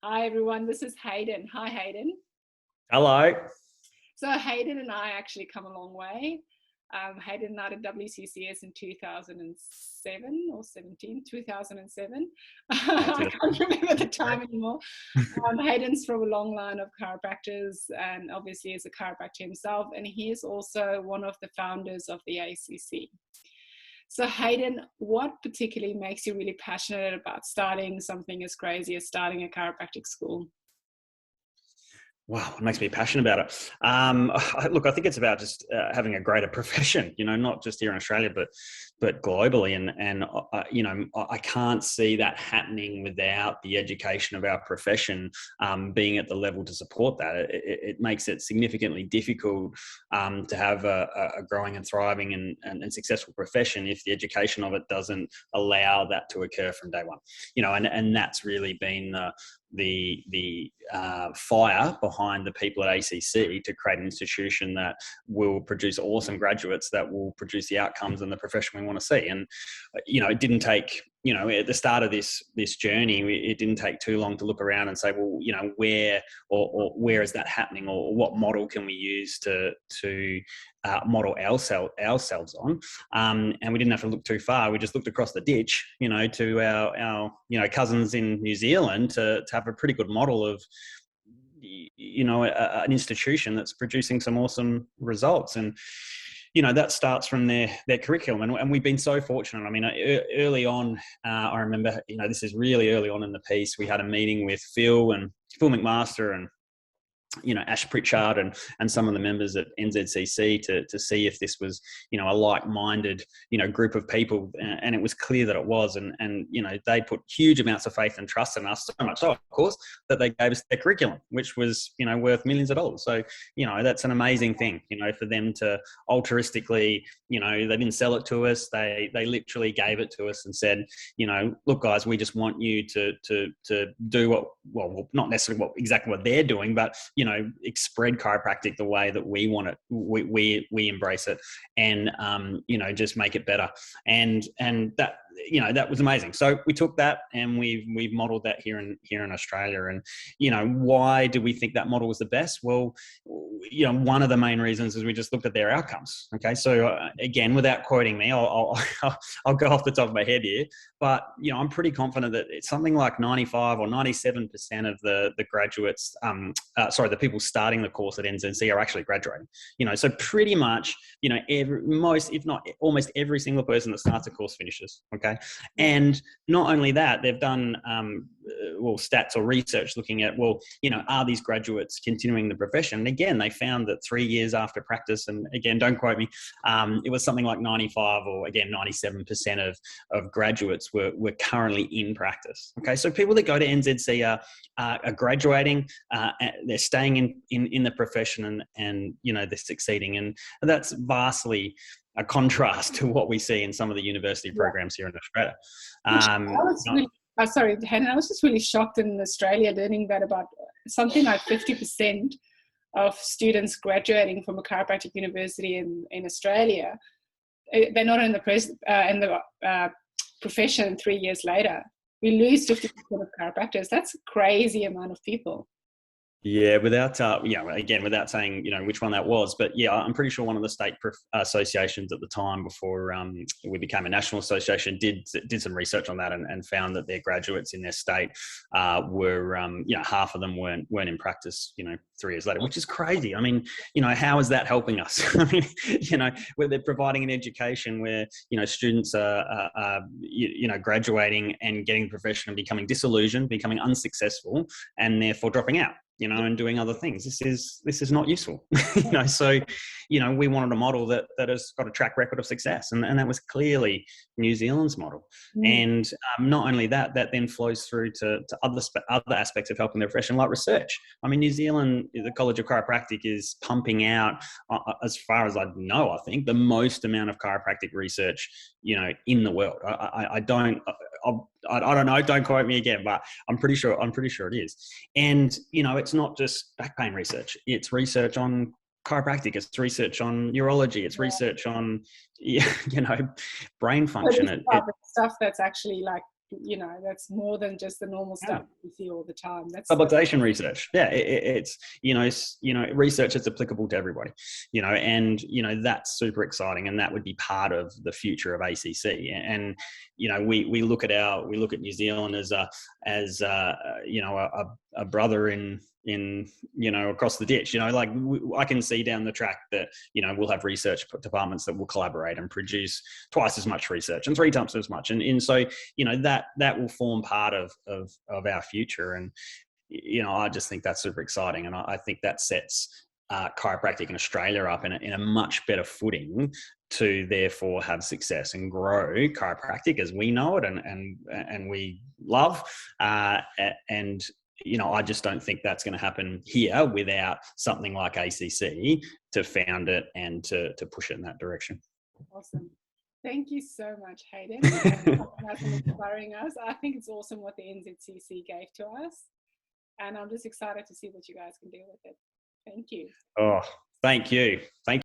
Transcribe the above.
Hi everyone, this is Hayden. Hi Hayden. Hello. So Hayden and I actually come a long way. Hayden and I did WCCS in 2007 or 17, 2007. I can't remember the time anymore. Hayden's from a long line of chiropractors and obviously is a chiropractor himself, and he is also one of the founders of the ACC. So Hayden, what particularly makes you really passionate about starting something as crazy as starting a chiropractic school? Wow, it makes me passionate about it. Look, I think it's about just having a greater profession, not just here in Australia, but globally. And I can't see that happening without the education of our profession being at the level to support that. It makes it significantly difficult to have a growing and thriving and successful profession if the education of it doesn't allow that to occur from day one. And that's really been the fire behind the people at ACC to create an institution that will produce awesome graduates that will produce the outcomes and the profession we want to see. And it didn't take at the start of this journey, it didn't take too long to look around and say, well, where or where is that happening, or what model can we use to model ourselves on? And we didn't have to look too far. We just looked across the ditch, to our cousins in New Zealand to have a pretty good model of an institution that's producing some awesome results. And that starts from their curriculum. And we've been so fortunate. I mean, early on, I remember, this is really early on in the piece, we had a meeting with Phil McMaster and Ash Pritchard and some of the members at NZCC to see if this was, a like-minded, group of people. And it was clear that it was. And they put huge amounts of faith and trust in us, so much so, of course, that they gave us their curriculum, which was, worth millions of dollars. So, that's an amazing thing, for them to altruistically, they didn't sell it to us. They literally gave it to us and said, look, guys, we just want you to do not necessarily exactly what they're doing, but spread chiropractic the way that we want it, we embrace it, and just make it better. And that that was amazing. So we took that and we've modeled that here in Australia. And why do we think that model was the best? Well, one of the main reasons is we just looked at their outcomes. Okay, so again, without quoting me, I'll go off the top of my head here, but I'm pretty confident that it's something like 95 or 97% of the graduates, the people starting the course at NZCC are actually graduating. So pretty much, most, if not almost every single person that starts a course finishes. Okay. And not only that, they've done, stats or research looking at, are these graduates continuing the profession? And again, they found that 3 years after practice, and again, don't quote me, it was something like 95 or again, 97% of graduates were currently in practice. Okay. So people that go to NZC are graduating, they're staying in the profession and they're succeeding. And that's vastly a contrast to what we see in some of the university programs here in Australia. Sorry, Hannah, I was just really shocked in Australia learning that about something like 50% of students graduating from a chiropractic university in Australia, they're not in the profession 3 years later. We lose 50% of chiropractors. That's a crazy amount of people. Yeah, without saying which one that was, but yeah, I'm pretty sure one of the state associations at the time before we became a national association did some research on that and found that their graduates in their state were half of them weren't in practice 3 years later, which is crazy. I mean, how is that helping us? I mean, where they're providing an education where students are graduating and getting the profession and becoming disillusioned, becoming unsuccessful, and therefore dropping out. And doing other things. This is not useful. So, we wanted a model that has got a track record of success. And that was clearly New Zealand's model. And not only that then flows through to other aspects of helping the profession, like research. I mean, New Zealand, the College of Chiropractic is pumping out, as far as I know, I think, the most amount of chiropractic research, in the world. I don't know, don't quote me again, but I'm pretty sure it is. And, it's not just back pain research. It's research on chiropractic. It's research on neurology. It's research on, brain function. Stuff that's actually like you know, that's more than just the normal stuff we see all the time. That's publication research. Yeah, it's research that's applicable to everybody, and that's super exciting, and that would be part of the future of ACC. And we look at New Zealand as a brother in across the ditch. I can see down the track that we'll have research departments that will collaborate and produce twice as much research and 3 times as much, and so that will form part of our future. And I just think that's super exciting, and I think that sets chiropractic in Australia up in a much better footing to therefore have success and grow chiropractic as we know it and we love. And I just don't think that's going to happen here without something like ACC to found it and to push it in that direction. Awesome. Thank you so much, Hayden, for helping us and inspiring us. I think it's awesome what the NZCC gave to us, and I'm just excited to see what you guys can do with it. Thank you. Oh, thank you. Thank you.